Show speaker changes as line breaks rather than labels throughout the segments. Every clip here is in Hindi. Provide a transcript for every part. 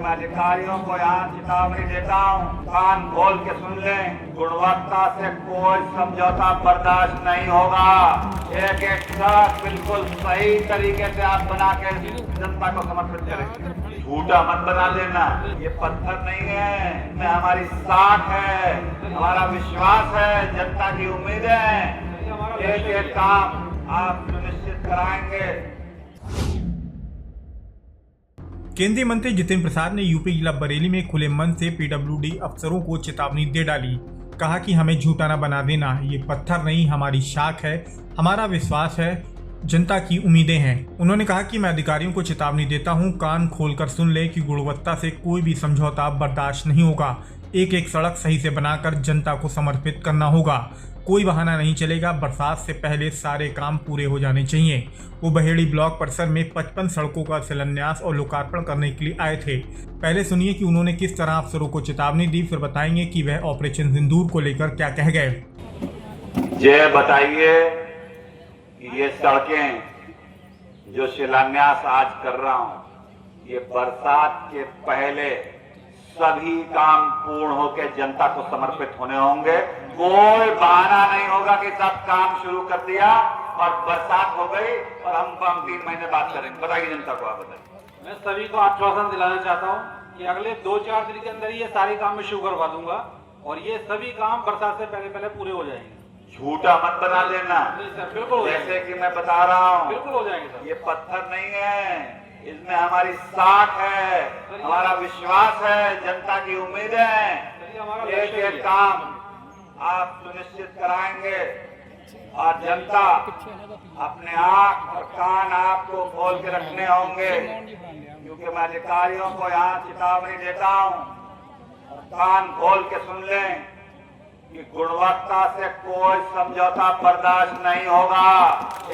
मैं अधिकारियों को यहाँ चेतावनी देता हूँ, कान खोल के सुन लें, गुणवत्ता से कोई समझौता बर्दाश्त नहीं होगा। एक एक सड़क बिल्कुल सही तरीके से आप बना के जनता को समर्पित करें। झूठा मत बना देना, ये पत्थर नहीं है, इसमें हमारी साख है, हमारा विश्वास है, जनता की उम्मीद है। एक एक काम आप सुनिश्चित कराएंगे।
केंद्रीय मंत्री जितेंद्र प्रसाद ने यूपी जिला बरेली में खुले मन से पीडब्ल्यूडी अफसरों को चेतावनी दे डाली। कहा कि हमें झूठा न बना देना, ये पत्थर नहीं हमारी शाख है, हमारा विश्वास है, जनता की उम्मीदें हैं। उन्होंने कहा कि मैं अधिकारियों को चेतावनी देता हूं, कान खोलकर सुन ले कि गुणवत्ता से कोई भी समझौता बर्दाश्त नहीं होगा। एक एक सड़क सही से बनाकर जनता को समर्पित करना होगा। कोई बहाना नहीं चलेगा। बरसात से पहले सारे काम पूरे हो जाने चाहिए। वो बहेड़ी ब्लॉक परिसर में 55 सड़कों का शिलान्यास और लोकार्पण करने के लिए आए थे। पहले सुनिए कि उन्होंने किस तरह अफसरों को चेतावनी दी, फिर बताएंगे कि वह ऑपरेशन सिंदूर को लेकर क्या कह गए।
ये बताइए कि ये सड़कें जो शिलान्यास आज कर रहा हूं, ये बरसात के पहले सभी काम पूर्ण होकर जनता को समर्पित होने होंगे। कोई बहाना नहीं होगा कि सब काम शुरू कर दिया और बरसात हो गई और हम 3 महीने बाद करेंगे। बताइए जनता को, आप बताइए।
मैं सभी को आश्वासन दिलाना चाहता हूं कि अगले 2-4 दिन के अंदर ये सारे काम मैं शुरू करवा दूंगा और ये सभी काम बरसात से पहले पूरे हो जाएंगे।
झूठा मत बना देना।
नहीं सर, बिल्कुल
जैसे कि मैं बता रहा हूँ,
बिल्कुल हो जाएंगे सर।
ये पत्थर नहीं है, इसमें हमारी साख है, हमारा विश्वास है, जनता की उम्मीद है। एक एक काम आप सुनिश्चित कराएंगे और जनता अपने आंख और कान आपको खोल के रखने होंगे, क्योंकि मैं अधिकारियों को यहाँ चेतावनी देता हूँ, कान खोल के सुन लें कि गुणवत्ता से कोई समझौता बर्दाश्त नहीं होगा।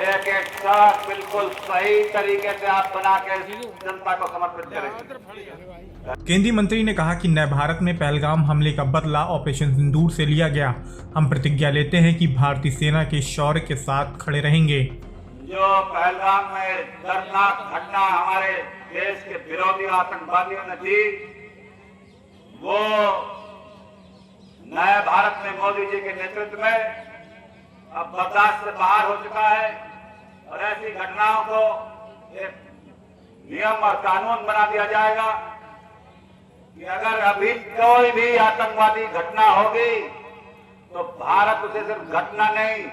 एक एक सड़क बिल्कुल सही तरीके से आप बना के जनता को समर्पित करेंगे।
केंद्रीय मंत्री ने कहा कि नए भारत में पहलगाम हमले का बदला ऑपरेशन सिंदूर से लिया गया। हम प्रतिज्ञा लेते हैं कि भारतीय सेना के शौर्य के साथ खड़े रहेंगे।
जो पहलगाम में दर्दनाक घटना हमारे देश के विरोधी आतंकवादियों ने दी, वो नए भारत में मोदी जी के नेतृत्व में अब बर्दाश्त से बाहर हो चुका है और ऐसी घटनाओं को एक नियम और कानून बना दिया जाएगा कि अगर अभी कोई भी आतंकवादी घटना होगी तो भारत उसे सिर्फ घटना नहीं,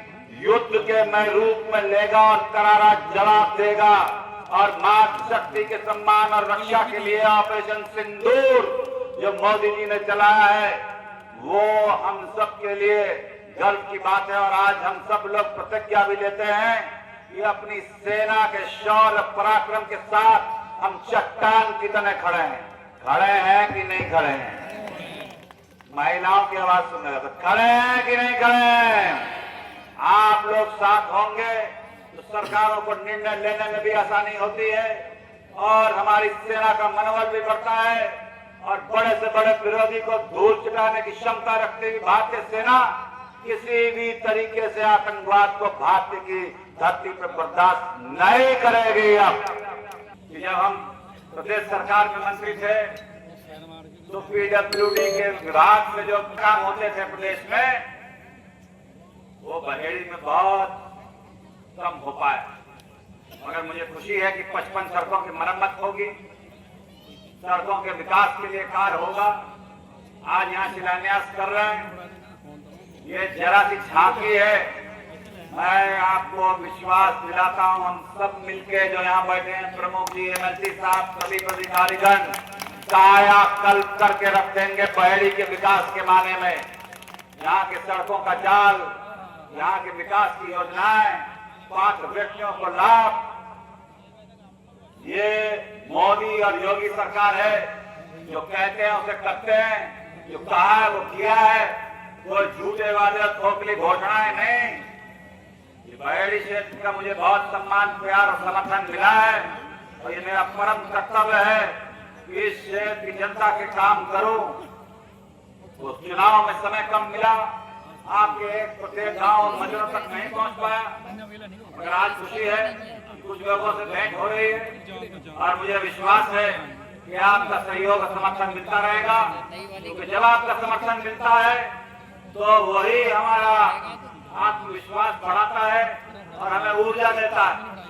युद्ध के में रूप में लेगा और करारा जवाब देगा। और मातृशक्ति के सम्मान और रक्षा के लिए ऑपरेशन सिंदूर जो मोदी जी ने चलाया है, वो हम सब के लिए गर्व की बात है। और आज हम सब लोग प्रतिज्ञा भी लेते हैं कि अपनी सेना के शौर्य पराक्रम के साथ हम चट्टान की तरह खड़े हैं। खड़े हैं कि नहीं खड़े हैं? महिलाओं की आवाज सुन रहे, तो खड़े हैं कि नहीं खड़े हैं? आप लोग साथ होंगे तो सरकारों को निर्णय लेने में भी आसानी होती है और हमारी सेना का मनोबल भी बढ़ता है और बड़े से बड़े विरोधी को धूल चटाने की क्षमता रखती हुई भारतीय सेना किसी भी तरीके से आतंकवाद को भारत की धरती पर बर्दाश्त नहीं करेगी। अब जब हम प्रदेश सरकार में मंत्री थे तो पीडब्ल्यूडी के विभाग में जो काम होते थे प्रदेश में, वो बहेड़ी में बहुत कम हो पाए। मगर मुझे खुशी है कि 55 सड़कों की मरम्मत होगी, सड़कों के विकास के लिए कार्य होगा। आज यहाँ शिलान्यास कर रहे हैं, ये जरा सी झांकी है। मैं आपको विश्वास दिलाता हूँ, हम सब मिलके जो यहाँ बैठे हैं, प्रमुख जी, एमएलसी साहब, सभी अधिकारीगण कायाकल्प करके रख देंगे बहेड़ी के विकास के माने में। यहाँ के सड़कों का जाल, यहाँ के विकास की योजनाएं, पात्र व्यक्तियों को लाभ, ये मोदी और योगी सरकार है। जो कहते हैं उसे करते हैं, जो कहा है वो किया है। कोई झूठे वादे और खोखली घोषणाएं नहीं। ये बहेड़ी क्षेत्र का मुझे बहुत सम्मान, प्यार और समर्थन मिला है और ये मेरा परम कर्तव्य है कि इस क्षेत्र की जनता के काम करूं। तो चुनाव में समय कम मिला, आपके एक प्रत्येक गांव और मंदिरों तक नहीं पहुंच पाया, मगर आज खुशी है कि कुछ लोगों से भेंट हो रही है और मुझे विश्वास है कि आपका सहयोग और समर्थन मिलता रहेगा, क्योंकि जब आपका समर्थन मिलता है तो वही हमारा आत्मविश्वास बढ़ाता है और हमें ऊर्जा देता है।